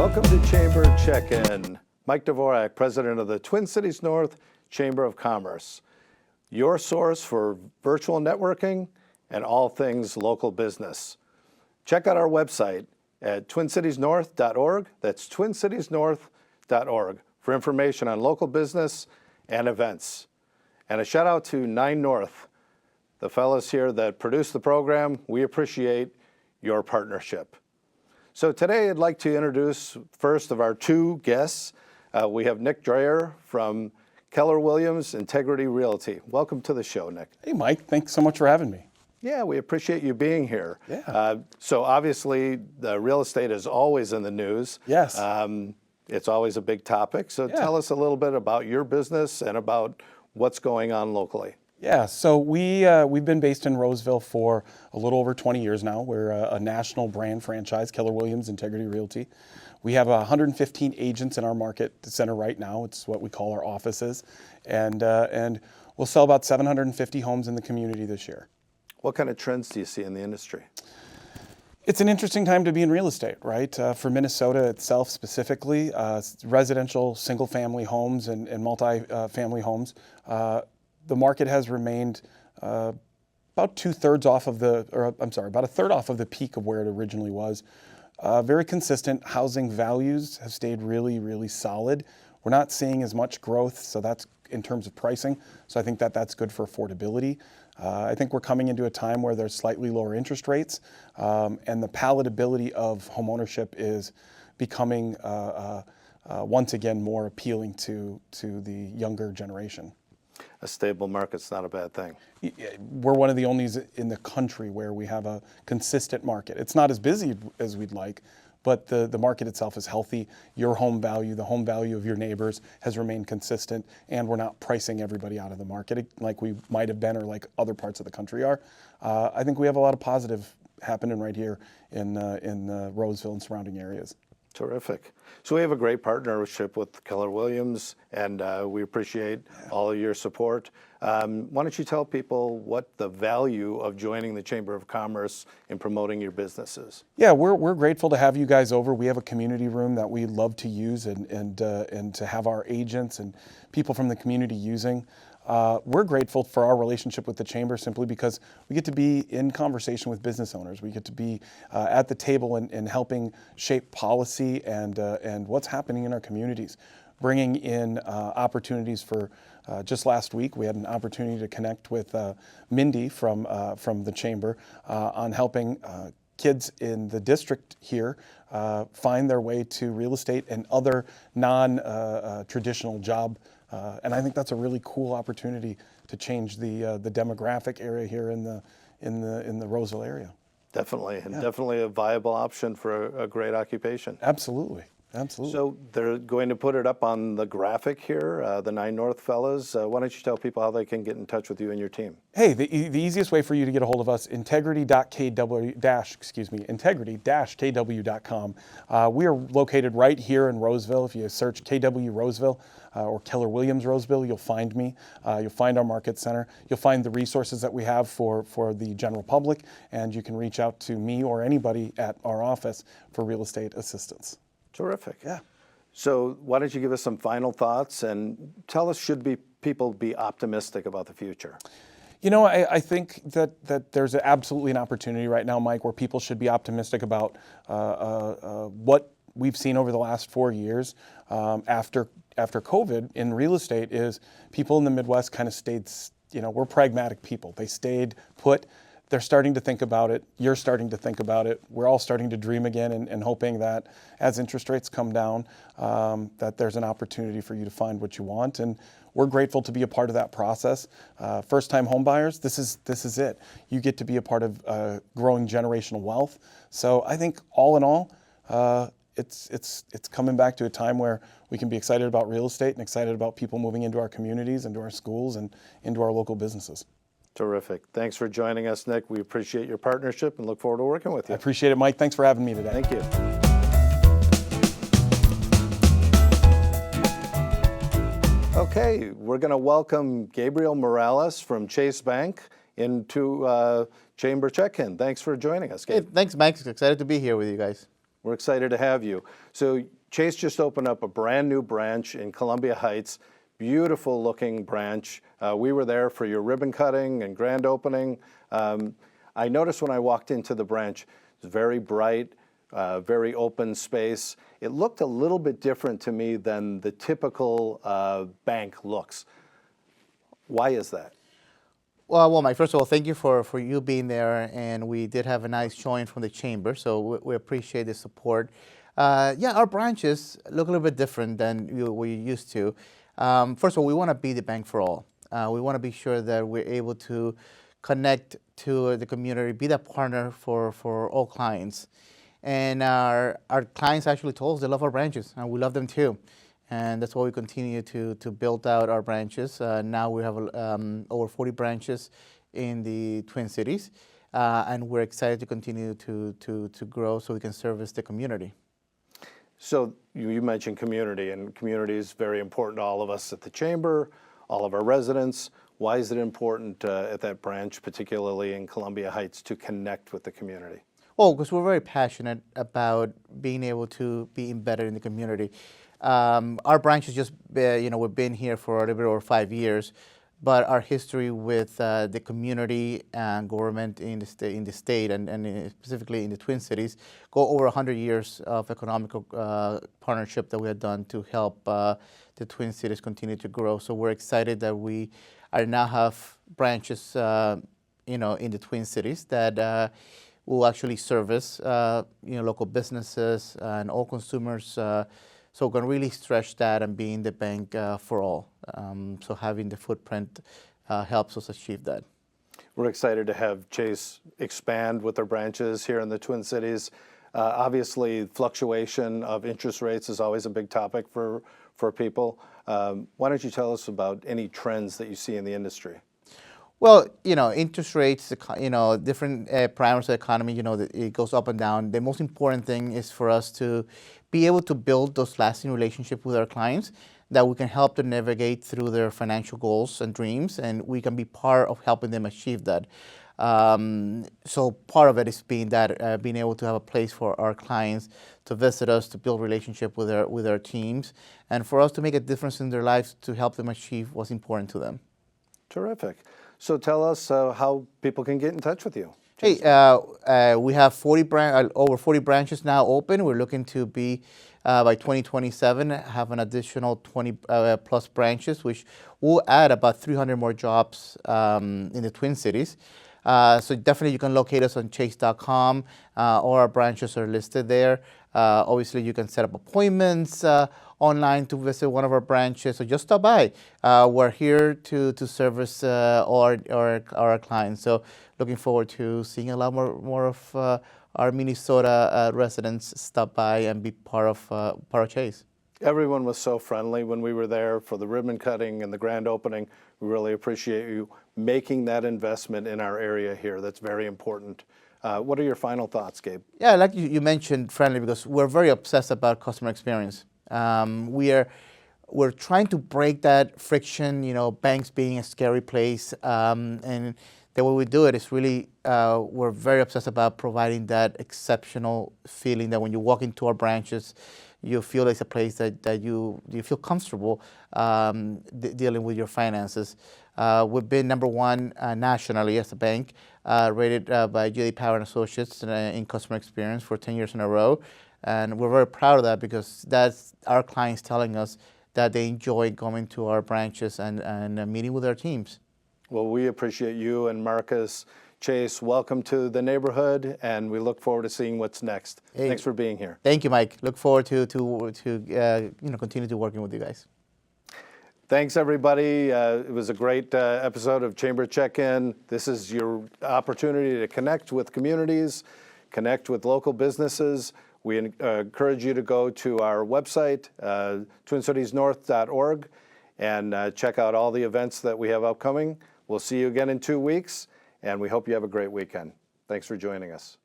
Welcome to Chamber Check-In. Mike Dvorak, president of the Twin Cities North Chamber of Commerce, your source for virtual networking and all things local business. Check out our website at twincitiesnorth.org. That's twincitiesnorth.org for information on local business and events. And a shout out to 9 North, the fellows here that produce the program. We appreciate your partnership. So today I'd like to introduce first of our two guests. We have Nick Dreyer from Keller Williams Integrity Realty. Welcome to the show, Nick. Hey, Mike. Thanks so much for having me. Yeah, we appreciate you being here. Yeah. So obviously, the real estate is always in the news. Yes. It's always a big topic. So tell us a little bit about your business and about what's going on locally. Yeah, so we've been based in Roseville for a little over 20 years now. We're a national brand franchise, Keller Williams Integrity Realty. We have 115 agents in our market center right now. It's what we call our offices. And we'll sell about 750 homes in the community this year. What kind of trends do you see in the industry? It's an interesting time to be in real estate, right? For Minnesota itself specifically, residential single-family homes and multi-family homes. The market has remained about about a third off of the peak of where it originally was. Very consistent. Housing values have stayed really, really solid. We're not seeing as much growth, so that's in terms of pricing. So I think that's good for affordability. I think we're coming into a time where there's slightly lower interest rates, and the palatability of homeownership is becoming once again more appealing to the younger generation. A stable market's not a bad thing. We're one of the only in the country where we have a consistent market. It's not as busy as we'd like, but the market itself is healthy. Your home value, the home value of your neighbors has remained consistent, and we're not pricing everybody out of the market like we might have been or like other parts of the country are. I think we have a lot of positive happening right here in Roseville and surrounding areas. Terrific. So we have a great partnership with Keller Williams, and we appreciate all of your support. Why don't you tell people what the value of joining the Chamber of Commerce in promoting your business is? Yeah, we're grateful to have you guys over. We have a community room that we love to use and to have our agents and people from the community using. We're grateful for our relationship with the Chamber simply because we get to be in conversation with business owners. We get to be at the table and helping shape policy and what's happening in our communities, bringing in opportunities for, just last week, we had an opportunity to connect with Mindy from the Chamber on helping kids in the district here find their way to real estate and other non-traditional job. And I think that's a really cool opportunity to change the demographic area here in the Roseville area. Definitely, and definitely a viable option for a great occupation. Absolutely. Absolutely. So they're going to put it up on the graphic here, the 9 North fellows. Why don't you tell people how they can get in touch with you and your team? Hey, the easiest way for you to get a hold of us, integrity-kw.com. We are located right here in Roseville. If you search KW Roseville or Keller Williams Roseville, you'll find me. You'll find our market center. You'll find the resources that we have for the general public, and you can reach out to me or anybody at our office for real estate assistance. Terrific. Yeah. So why don't you give us some final thoughts and tell us, should people be optimistic about the future? You know, I think that there's absolutely an opportunity right now, Mike, where people should be optimistic about what we've seen over the last 4 years after COVID in real estate is people in the Midwest kind of stayed, we're pragmatic people. They stayed put. They're starting to think about it. You're starting to think about it. We're all starting to dream again and hoping that as interest rates come down, that there's an opportunity for you to find what you want. And we're grateful to be a part of that process. First-time home buyers, this is it. You get to be a part of growing generational wealth. So I think all in all, it's coming back to a time where we can be excited about real estate and excited about people moving into our communities, into our schools, and into our local businesses. Terrific. Thanks for joining us, Nick. We appreciate your partnership and look forward to working with you. I appreciate it, Mike. Thanks for having me today. Thank you. Okay, we're going to welcome Gabriel Morales from Chase Bank into Chamber Check-In. Thanks for joining us, Gabe. Hey, thanks, Mike. Excited to be here with you guys. We're excited to have you. So Chase just opened up a brand new branch in Columbia Heights. Beautiful looking branch. We were there for your ribbon cutting and grand opening. I noticed when I walked into the branch, it's very bright, very open space. It looked a little bit different to me than the typical bank looks. Why is that? Well, Mike, first of all, thank you for you being there, and we did have a nice showing from the chamber, so we appreciate the support. Yeah, our branches look a little bit different than we're used to. First of all, we want to be the bank for all. We want to be sure that we're able to connect to the community, be that partner for all clients. And our clients actually told us they love our branches, and we love them too. And that's why we continue to build out our branches. Now we have over 40 branches in the Twin Cities, and we're excited to continue to grow so we can service the community. So you mentioned community, and community is very important to all of us at the chamber, all of our residents. Why is it important at that branch, particularly in Columbia Heights, to connect with the community? Oh, because we're very passionate about being able to be embedded in the community. Our branch is just, we've been here for a little bit over 5 years, but our history with the community and government in the state and specifically in the Twin Cities go over 100 years of economic partnership that we have done to help the Twin Cities continue to grow. So we're excited that we now have branches, in the Twin Cities that will actually service, local businesses and all consumers. So we're going to really stretch that and being the bank for all. So having the footprint helps us achieve that. We're excited to have Chase expand with their branches here in the Twin Cities. Obviously, fluctuation of interest rates is always a big topic for people. Why don't you tell us about any trends that you see in the industry? Well, interest rates, different parameters of the economy, it goes up and down. The most important thing is for us to be able to build those lasting relationships with our clients that we can help them navigate through their financial goals and dreams, and we can be part of helping them achieve that. So part of it is being able to have a place for our clients to visit us, to build relationship with our teams, and for us to make a difference in their lives to help them achieve what's important to them. Terrific. So tell us how people can get in touch with you. Hey, we have over 40 branches now open. We're looking to be, by 2027, have an additional 20 plus branches, which will add about 300 more jobs in the Twin Cities. So definitely you can locate us on chase.com. All our branches are listed there. Obviously, you can set up appointments online to visit one of our branches, so just stop by. We're here to service all our clients. So looking forward to seeing a lot more of our Minnesota residents stop by and be part of Chase. Everyone was so friendly when we were there for the ribbon cutting and the grand opening. We really appreciate you making that investment in our area here. That's very important. What are your final thoughts, Gabe? Yeah, like you mentioned, friendly, because we're very obsessed about customer experience. We're trying to break that friction, banks being a scary place, and the way we do it is really, we're very obsessed about providing that exceptional feeling that when you walk into our branches, you feel it's a place that you feel comfortable dealing with your finances. We've been #1 nationally as a bank, rated by J.D. Power and Associates in customer experience for 10 years in a row. And we're very proud of that because that's our clients telling us that they enjoy going to our branches and meeting with our teams. Well, we appreciate you and Marcus. Chase, welcome to the neighborhood, and we look forward to seeing what's next. Hey, thanks for being here. Thank you, Mike. Look forward to continue to working with you guys. Thanks, everybody. It was a great episode of Chamber Check-In. This is your opportunity to connect with communities, connect with local businesses. We encourage you to go to our website, twincitiesnorth.org, and check out all the events that we have upcoming. We'll see you again in 2 weeks, and we hope you have a great weekend. Thanks for joining us.